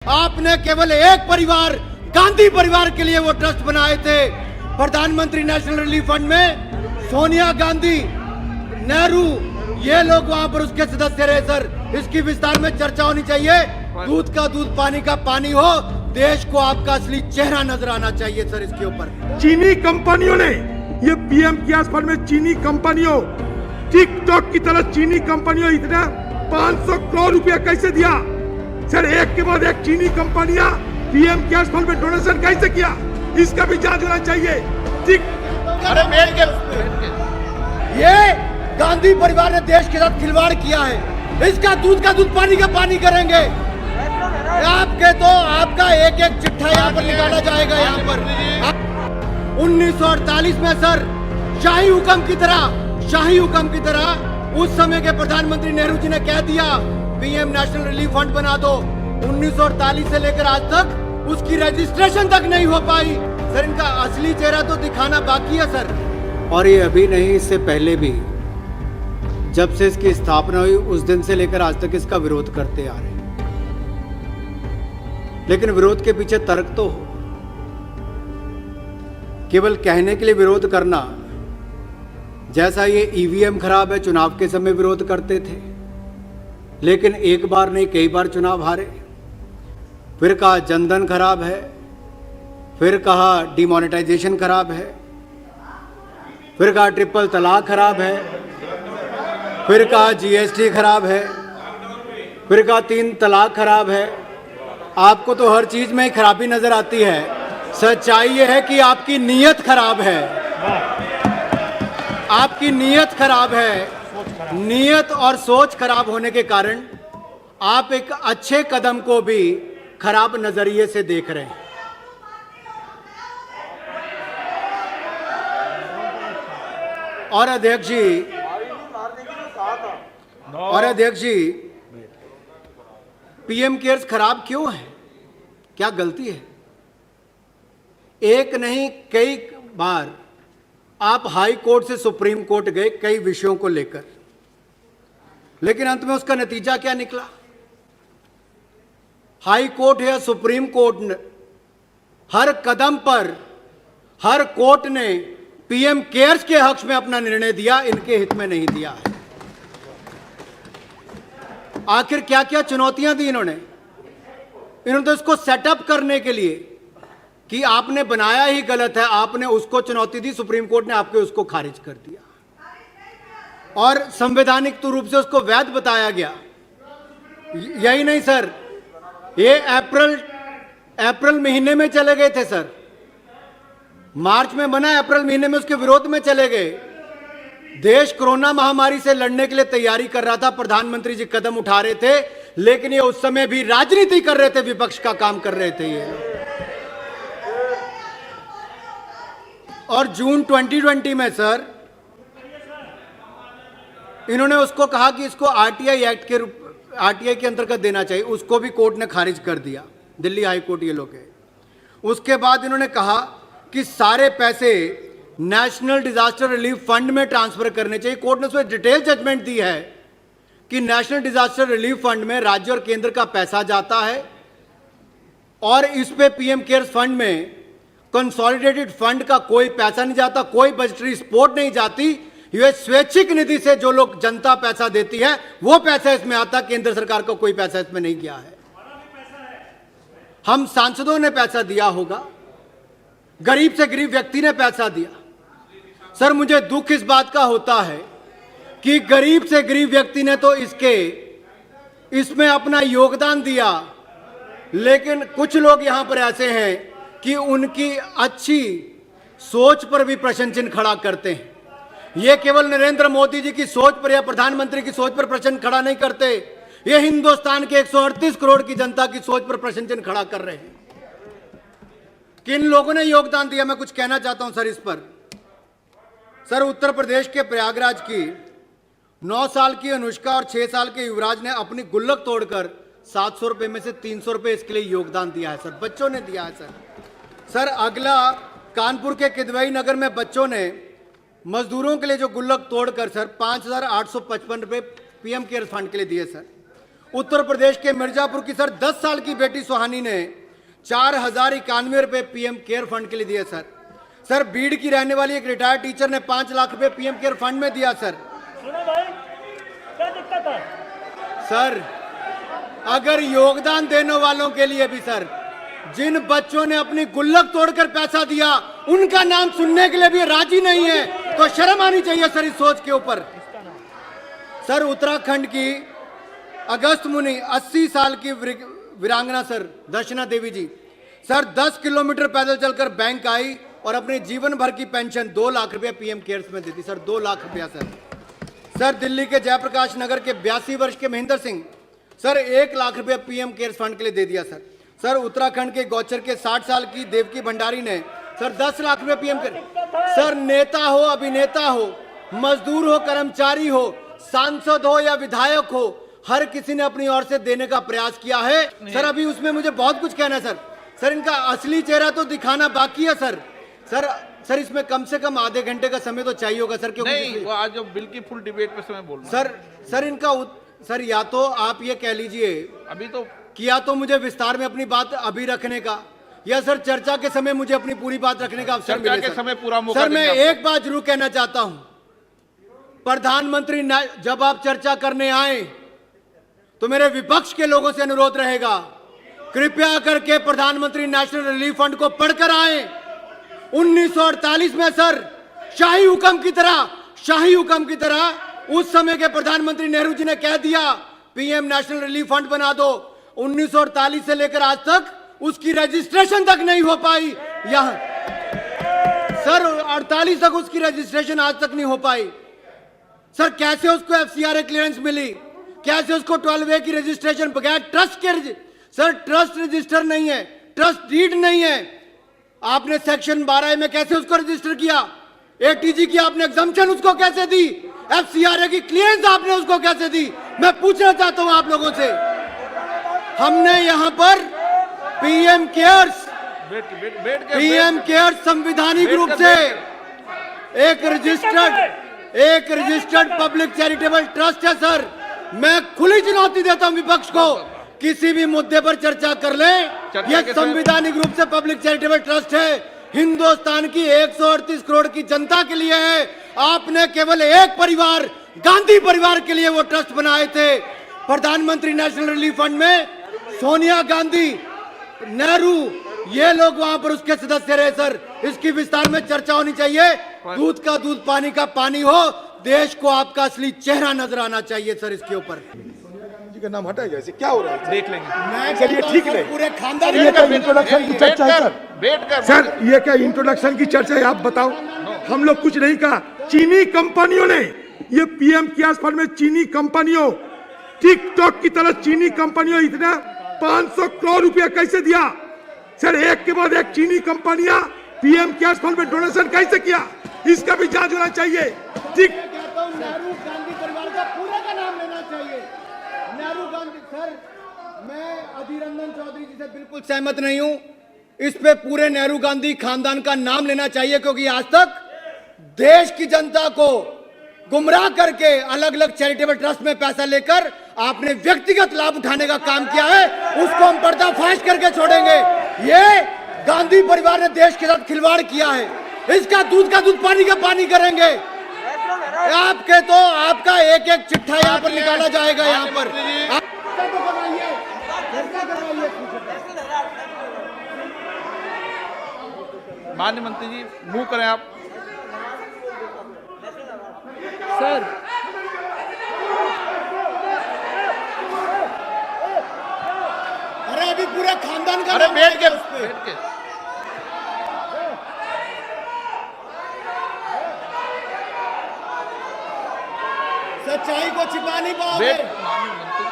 आपने केवल एक परिवार, गांधी परिवार के लिए वो ट्रस्ट बनाए थे। प्रधानमंत्री नेशनल रिलीफ फंड में सोनिया गांधी, नेहरू, ये लोग वहां पर उसके सदस्य रहे। सर, इसकी विस्तार में चर्चा होनी चाहिए। दूध का दूध, पानी का पानी हो। देश को आपका असली चेहरा नजर आना चाहिए सर इसके ऊपर। चीनी कंपनियों ने ये पीएम केयर्स फंड में चीनी कंपनियों, टिकटॉक की तरह चीनी कंपनियों इतना 500 करोड़ रुपया कैसे दिया? सर, एक के बाद एक चीनी कंपनियां पीएम केयर्स फंड में डोनेशन कैसे किया? इसका भी जांच होना चाहिए। ये गांधी परिवार ने देश के साथ खिलवाड़ किया है। इसका दूध का दूध, पानी का पानी करेंगे। आपके तो आपका एक एक चिट्ठा यहाँ पर निकाला जाएगा। यहाँ पर 1948 में सर शाही हुक्म की तरह उस समय के प्रधानमंत्री नेहरू जी ने कह दिया पीएम नेशनल रिलीफ फंड बना दो। 1948 से लेकर आज तक उसकी रजिस्ट्रेशन तक नहीं हो पाई। सर, इनका असली चेहरा तो दिखाना बाकी है सर। और ये अभी नहीं, इससे पहले भी जब से इसकी स्थापना हुई उस दिन से लेकर आज तक इसका विरोध करते आ रहे हैं। लेकिन विरोध के पीछे तर्क तो हो। केवल कहने के लिए विरोध करना, जैसा ये ईवीएम खराब है, चुनाव के समय विरोध करते थे, लेकिन एक बार नहीं कई बार चुनाव हारे। फिर कहा जनधन खराब है, फिर कहा डिमोनेटाइजेशन खराब है, फिर कहा ट्रिपल तलाक खराब है, फिर कहा जीएसटी खराब है, फिर कहा 3 तलाक खराब है। आपको तो हर चीज में ही खराबी नजर आती है। सच्चाई यह है कि आपकी नीयत खराब है। आपकी नीयत खराब है। नीयत और सोच खराब होने के कारण आप एक अच्छे कदम को भी खराब नजरिए से देख रहे हैं। और अध्यक्ष जी, पीएम केयर्स खराब क्यों है? क्या गलती है? एक नहीं कई बार आप हाई कोर्ट से सुप्रीम कोर्ट गए कई विषयों को लेकर, लेकिन अंत में उसका नतीजा क्या निकला? हाई कोर्ट या सुप्रीम कोर्ट हर कदम पर हर कोर्ट ने पीएम केयर्स के हक में अपना निर्णय दिया, इनके हित में नहीं दिया है। आखिर क्या क्या चुनौतियां दी इन्होंने तो इसको सेटअप करने के लिए कि आपने बनाया ही गलत है, आपने उसको चुनौती दी, सुप्रीम कोर्ट ने आपके उसको खारिज कर दिया और संवैधानिक रूप से उसको वैध बताया गया। यही नहीं सर, ये अप्रैल महीने में चले गए थे सर। मार्च में बना, अप्रैल महीने में उसके विरोध में चले गए। देश कोरोना महामारी से लड़ने के लिए तैयारी कर रहा था, प्रधानमंत्री जी कदम उठा रहे थे, लेकिन ये उस समय भी राजनीति कर रहे थे, विपक्ष का काम कर रहे थे ये। और जून 2020 में सर इन्होंने उसको कहा कि इसको आरटीआई के अंतर्गत देना चाहिए, उसको भी कोर्ट ने खारिज कर दिया, दिल्ली हाई कोर्ट ये लोग है। उसके बाद इन्होंने कहा कि सारे पैसे नेशनल डिजास्टर रिलीफ फंड में ट्रांसफर करने चाहिए। कोर्ट ने उसमें डिटेल जजमेंट दी है कि नेशनल डिजास्टर रिलीफ फंड में राज्य और केंद्र का पैसा जाता है और इस पे पीएम केयर्स फंड में कंसोलिडेटेड फंड का कोई पैसा नहीं जाता, कोई बजटरी सपोर्ट नहीं जाती। ये स्वैच्छिक निधि से जो लोग जनता पैसा देती है वो पैसा इसमें आता, केंद्र सरकार का कोई पैसा इसमें नहीं गया है। हम सांसदों ने पैसा दिया होगा, गरीब से गरीब व्यक्ति ने पैसा दिया। सर, मुझे दुख इस बात का होता है कि गरीब से गरीब व्यक्ति ने तो इसमें अपना योगदान दिया, लेकिन कुछ लोग यहां पर ऐसे हैं कि उनकी अच्छी सोच पर भी प्रश्न चिन्ह खड़ा करते हैं। ये केवल नरेंद्र मोदी जी की सोच पर या प्रधानमंत्री की सोच पर प्रश्न खड़ा नहीं करते, ये हिंदुस्तान के 138 करोड़ की जनता की सोच पर प्रश्न चिन्ह खड़ा कर रहे हैं। किन लोगों ने योगदान दिया, मैं कुछ कहना चाहता हूं सर इस पर। सर, उत्तर प्रदेश के प्रयागराज की 9 साल की अनुष्का और 6 साल के युवराज ने अपनी गुल्लक तोड़कर 700 रुपए में से 300 रुपए इसके लिए योगदान दिया है सर, बच्चों ने दिया है सर। अगला कानपुर के किदवई नगर में बच्चों ने मजदूरों के लिए जो गुल्लक तोड़कर सर 5,855 रुपए पीएम केयर्स फंड के लिए दिए सर। उत्तर प्रदेश के मिर्जापुर की सर 10 साल की बेटी सुहानी ने 4,091 रुपए पीएम केयर फंड के लिए दिए सर। सर बीड़ की रहने वाली एक रिटायर्ड टीचर ने 5 लाख रुपए पीएम केयर फंड में दिया सर। सुनो भाई, क्या दिक्कत है? सर अगर योगदान देने वालों के लिए भी सर, जिन बच्चों ने अपनी गुल्लक तोड़कर पैसा दिया उनका नाम सुनने के लिए भी राजी नहीं है, तो शर्म आनी चाहिए सर इस सोच के ऊपर। सर उत्तराखंड की अगस्त मुनि 80 साल की वीरांगना सर दर्शना देवी जी सर 10 किलोमीटर पैदल चलकर बैंक आई और अपने जीवन भर की पेंशन 2 लाख रुपए पीएम केयर्स में दी थी सर। 2 लाख रुपया सर। सर दिल्ली के जयप्रकाश नगर के 82 वर्ष के महेंद्र सिंह सर 1 लाख रुपए पीएम केयर्स फंड के लिए दे दिया सर। सर उत्तराखंड के गौचर के 60 साल की देवकी भंडारी ने सर 10 लाख रुपए पीएम केयर। सर नेता हो, अभिनेता हो, मजदूर हो, कर्मचारी हो, सांसद हो या विधायक हो, हर किसी ने अपनी ओर से देने का प्रयास किया है सर। अभी उसमें मुझे बहुत कुछ कहना है सर। सर इनका असली चेहरा तो दिखाना बाकी है सर। सर इसमें कम से कम आधे घंटे का समय तो चाहिए होगा सर, क्योंकि नहीं, वो आज जो बिल की फुल डिबेट पे समय बोल सर इनका सर या तो आप ये कह लीजिए अभी तो किया तो मुझे विस्तार में अपनी बात अभी रखने का, या सर चर्चा के समय मुझे अपनी पूरी बात रखने का अवसर चर्चा मिले के सर। समय पूरा मौका सर मैं देंगे आपको। एक बात जरूर कहना चाहता हूं, प्रधानमंत्री जब आप चर्चा करने आए तो मेरे विपक्ष के लोगों से अनुरोध रहेगा, कृपया करके प्रधानमंत्री नेशनल रिलीफ फंड को पढ़कर आए। 1948 में सर शाही हुक्म की तरह उस समय के प्रधानमंत्री नेहरू जी ने कह दिया पीएम नेशनल रिलीफ फंड बना दो। 1948 से लेकर आज तक उसकी रजिस्ट्रेशन तक नहीं हो पाई। यहां सर 48 तक उसकी रजिस्ट्रेशन आज तक नहीं हो पाई। सर कैसे उसको एफसीआरए क्लियरेंस मिली, कैसे उसको 12A की रजिस्ट्रेशन बगैर ट्रस्ट के सर ट्रस्ट रजिस्टर नहीं है, ट्रस्ट डीड नहीं है, आपने सेक्शन 12A में कैसे उसको रजिस्टर किया? एटीजी की आपने एग्जम्पशन उसको कैसे दी? एफसीआरए की क्लियरेंस आपने उसको कैसे दी? मैं पूछना चाहता हूं आप लोगों से। हमने यहां पर पीएम केयर्स संविधानिक रूप से एक रजिस्टर्ड पब्लिक चैरिटेबल ट्रस्ट है सर। मैं खुली चुनौती देता हूं विपक्ष को, किसी भी मुद्दे पर चर्चा कर ले, यह संवैधानिक रूप से पब्लिक चैरिटेबल ट्रस्ट है, हिंदुस्तान की 138 करोड़ की जनता के लिए है। आपने केवल एक परिवार, गांधी परिवार के लिए वो ट्रस्ट बनाए थे। प्रधानमंत्री नेशनल रिलीफ फंड में सोनिया गांधी, नेहरू, ये लोग वहां पर उसके सदस्य रहे सर। इसकी विस्तार में चर्चा होनी चाहिए। दूध का दूध, पानी का पानी हो, देश को आपका असली चेहरा नजर आना चाहिए सर। इसके ऊपर जी का नाम हटाएगा, ऐसे क्या हो रहा है? देख लेंगे। मैं चलिए ठीक है, पूरे खानदान ये क्या इंट्रोडक्शन की चर्चा है सर? बैठ कर सर ये क्या इंट्रोडक्शन की चर्चा है? आप बताओ। हम लोग कुछ नहीं कहा। चीनी कंपनियों ने ये पीएम केयर्स फंड में चीनी कंपनियों, टिकटॉक की तरह चीनी कंपनियों इतना 500 करोड़ रुपया कैसे दिया? सर एक के बाद एक चीनी कंपनियां पीएम केयर्स फंड में डोनेशन कैसे किया? इसका भी जांच होना चाहिए। ठीक, नेहरू गांधी परिवार का पूरे का नाम लेना चाहिए। नेहरू गांधी सर, मैं अधीर रंजन चौधरी जी से बिल्कुल सहमत नहीं हूं। इस पे पूरे नेहरू गांधी खानदान का नाम लेना चाहिए, क्योंकि आज तक देश की जनता को गुमराह करके अलग अलग चैरिटेबल ट्रस्ट में पैसा लेकर आपने व्यक्तिगत लाभ उठाने का काम किया है। उसको हम पर्दाफाश करके छोड़ेंगे। ये गांधी परिवार ने देश के साथ खिलवाड़ किया है। इसका दूध का दूध, पानी का पानी करेंगे। आपके तो आपका एक एक चिट्ठा यहाँ पर निकाला जाएगा। यहाँ पर माननीय मंत्री जी मूव करें आप। सर अरे अभी पूरा खानदान का अरे नाम बैठ के आएगा उस पे। बैठ के सच्चाई को छिपा नहीं पाओगे। माननीय मंत्री